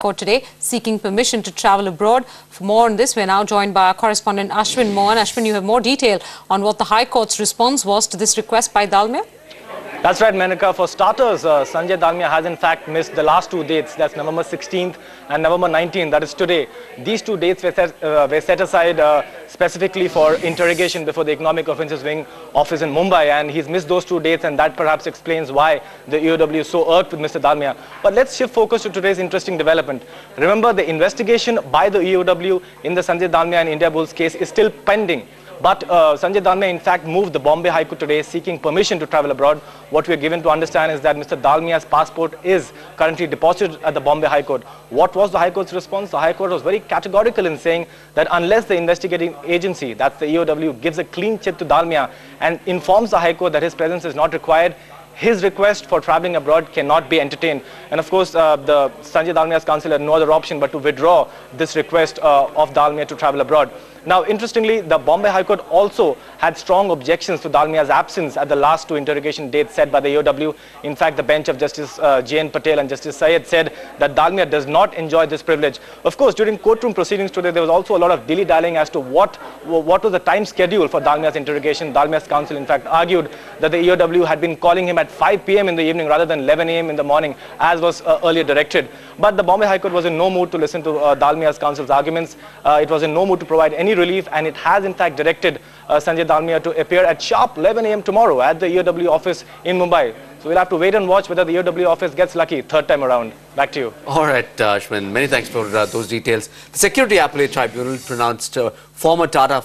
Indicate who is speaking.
Speaker 1: Court today, seeking permission to travel abroad. For more on this, we are now joined by our correspondent Ashwin Mohan. Ashwin, you have more detail on what the High Court's response was to this request by Dalmia?
Speaker 2: That's right, Menaka. For starters, Sanjay Dalmia has in fact missed the last two dates. That's November 16th and November 19th. That is today. These two dates were set aside specifically for interrogation before the Economic Offences Wing office in Mumbai. And he's missed those two dates, and that perhaps explains why the EOW is so irked with Mr. Dalmia. But let's shift focus to today's interesting development. Remember, the investigation by the EOW in the Sanjay Dalmia and India Bulls case is still pending. But Sanjay Dalmia, in fact, moved the Bombay High Court today seeking permission to travel abroad. What we are given to understand is that Mr. Dalmia's passport is currently deposited at the Bombay High Court. What was the High Court's response? The High Court was very categorical in saying that unless the investigating agency, that's the EOW, gives a clean chit to Dalmia and informs the High Court that his presence is not required, his request for travelling abroad cannot be entertained. And of course, the Sanjay Dalmia's counsel had no other option but to withdraw this request of Dalmia to travel abroad. Now, interestingly, the Bombay High Court also had strong objections to Dalmia's absence at the last two interrogation dates set by the EOW. In fact, the bench of Justice J.N. Patel and Justice Syed said that Dalmia does not enjoy this privilege. Of course, during courtroom proceedings today, there was also a lot of dilly-dallying as to what was the time schedule for Dalmia's interrogation. Dalmia's counsel, in fact, argued that the EOW had been calling him at 5 p.m. in the evening rather than 11 a.m. in the morning, as was earlier directed. But the Bombay High Court was in no mood to listen to Dalmia's counsel's arguments. It was in no mood to provide any relief, and it has in fact directed Sanjay Dalmia to appear at sharp 11 a.m. tomorrow at the EOW office in Mumbai. So we'll have to wait and watch whether the EOW office gets lucky third time around. Back to you.
Speaker 3: All right, Ashwin, many thanks for those details. The Security Appellate Tribunal pronounced former Tata